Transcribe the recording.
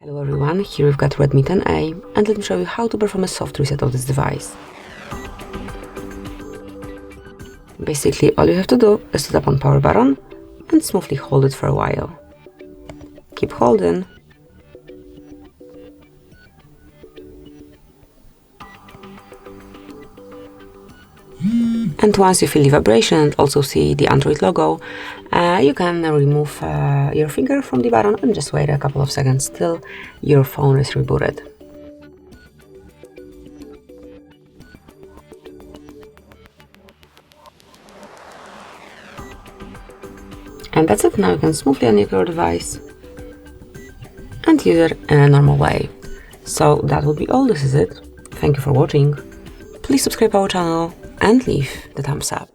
Hello everyone, here we've got Redmi 10A and let me show you how to perform a soft reset of this device. Basically, all you have to do is to tap on power button and smoothly hold it for a while. Keep holding. And once you feel the vibration and also see the Android logo, you can remove your finger from the button and just wait a couple of seconds till your phone is rebooted. And that's it. Now you can smoothly unlock your device and use it in a normal way. So that would be all. This is it. Thank you for watching. Please subscribe our channel and leave the thumbs up.